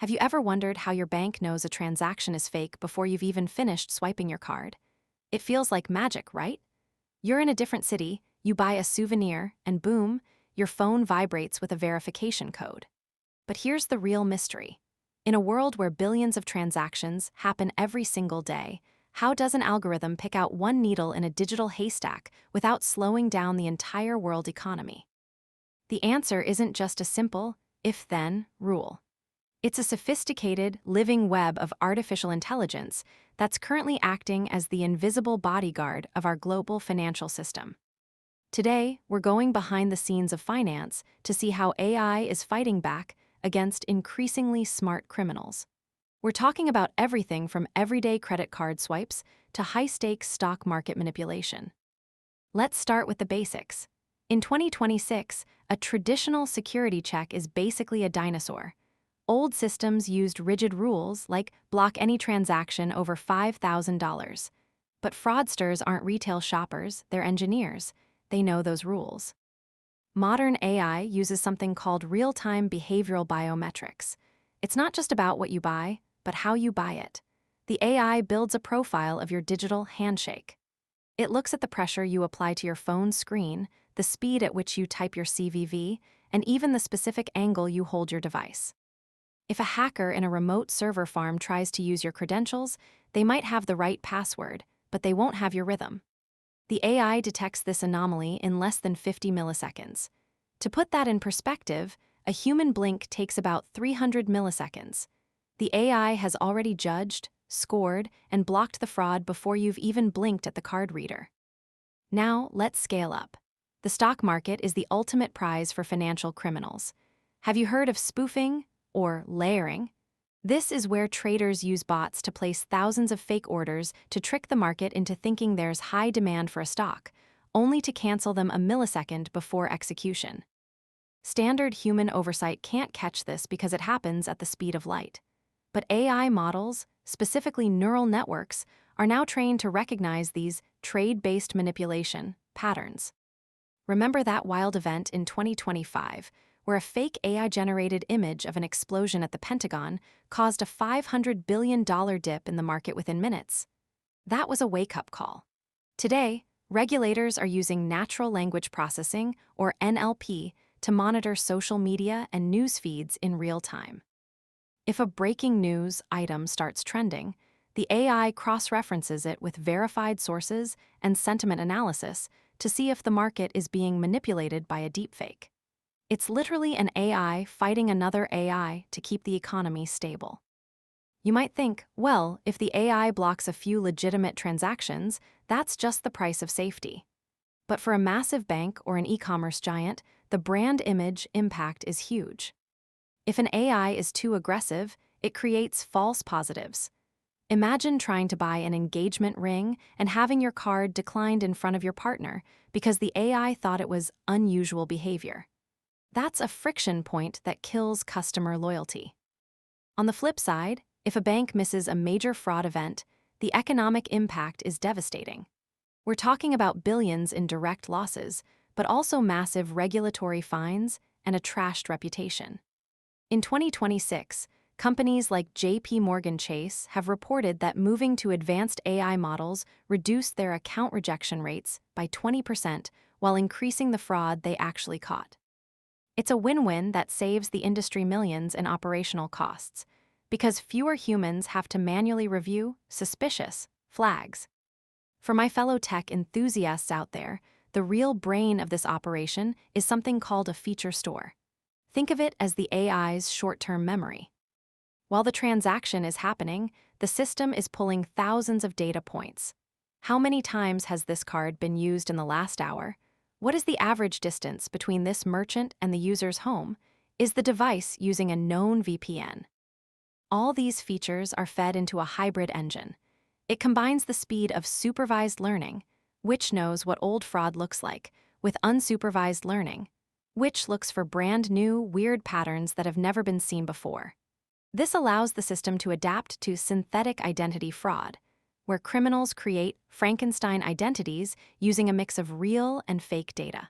Have you ever wondered how your bank knows a transaction is fake before you've even finished swiping your card? It feels like magic, right? You're in a different city, you buy a souvenir, and boom, your phone vibrates with a verification code. But here's the real mystery. In a world where billions of transactions happen every single day, how does an algorithm pick out one needle in a digital haystack without slowing down the entire world economy? The answer isn't just a simple if-then rule. It's a sophisticated, living web of artificial intelligence that's currently acting as the invisible bodyguard of our global financial system. Today, we're going behind the scenes of finance to see how AI is fighting back against increasingly smart criminals. We're talking about everything from everyday credit card swipes to high-stakes stock market manipulation. Let's start with the basics. In 2026, a traditional security check is basically a dinosaur. Old systems used rigid rules like block any transaction over $5,000. But fraudsters aren't retail shoppers, they're engineers. They know those rules. Modern AI uses something called real-time behavioral biometrics. It's not just about what you buy, but how you buy it. The AI builds a profile of your digital handshake. It looks at the pressure you apply to your phone's screen, the speed at which you type your CVV, and even the specific angle you hold your device. If a hacker in a remote server farm tries to use your credentials, they might have the right password, but they won't have your rhythm. The AI detects this anomaly in less than 50 milliseconds. To put that in perspective, a human blink takes about 300 milliseconds. The AI has already judged, scored, and blocked the fraud before you've even blinked at the card reader. Now, let's scale up. The stock market is the ultimate prize for financial criminals. Have you heard of spoofing? Or layering? This is where traders use bots to place thousands of fake orders to trick the market into thinking there's high demand for a stock, only to cancel them a millisecond before execution. Standard human oversight can't catch this because it happens at the speed of light. But AI models, specifically neural networks, are now trained to recognize these trade-based manipulation patterns. Remember that wild event in 2025, where a fake AI-generated image of an explosion at the Pentagon caused a $500 billion dip in the market within minutes? That was a wake-up call. Today, regulators are using natural language processing, or NLP, to monitor social media and news feeds in real time. If a breaking news item starts trending, the AI cross-references it with verified sources and sentiment analysis to see if the market is being manipulated by a deepfake. It's literally an AI fighting another AI to keep the economy stable. You might think, well, if the AI blocks a few legitimate transactions, that's just the price of safety. But for a massive bank or an e-commerce giant, the brand image impact is huge. If an AI is too aggressive, it creates false positives. Imagine trying to buy an engagement ring and having your card declined in front of your partner because the AI thought it was unusual behavior. That's a friction point that kills customer loyalty. On the flip side, if a bank misses a major fraud event, the economic impact is devastating. We're talking about billions in direct losses, but also massive regulatory fines and a trashed reputation. In 2026, companies like JP Morgan Chase have reported that moving to advanced AI models reduced their account rejection rates by 20% while increasing the fraud they actually caught. It's a win-win that saves the industry millions in operational costs, because fewer humans have to manually review suspicious flags. For my fellow tech enthusiasts out there, the real brain of this operation is something called a feature store. Think of it as the AI's short-term memory. While the transaction is happening, the system is pulling thousands of data points. How many times has this card been used in the last hour? What is the average distance between this merchant and the user's home? Is the device using a known VPN? All these features are fed into a hybrid engine. It combines the speed of supervised learning, which knows what old fraud looks like, with unsupervised learning, which looks for brand new, weird patterns that have never been seen before. This allows the system to adapt to synthetic identity fraud, where criminals create Frankenstein identities using a mix of real and fake data.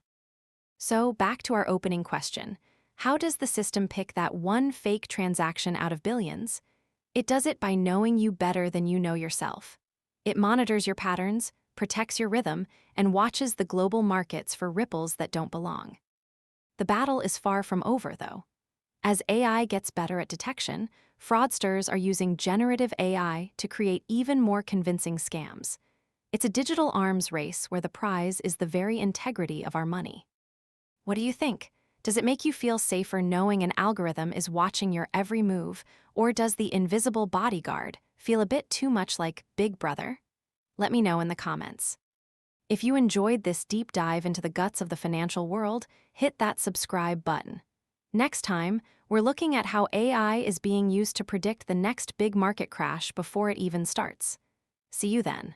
So, back to our opening question. How does the system pick that one fake transaction out of billions? It does it by knowing you better than you know yourself. It monitors your patterns, protects your rhythm, and watches the global markets for ripples that don't belong. The battle is far from over, though. As AI gets better at detection, fraudsters are using generative AI to create even more convincing scams. It's a digital arms race where the prize is the very integrity of our money. What do you think? Does it make you feel safer knowing an algorithm is watching your every move, or does the invisible bodyguard feel a bit too much like Big Brother? Let me know in the comments. If you enjoyed this deep dive into the guts of the financial world, hit that subscribe button. Next time, we're looking at how AI is being used to predict the next big market crash before it even starts. See you then.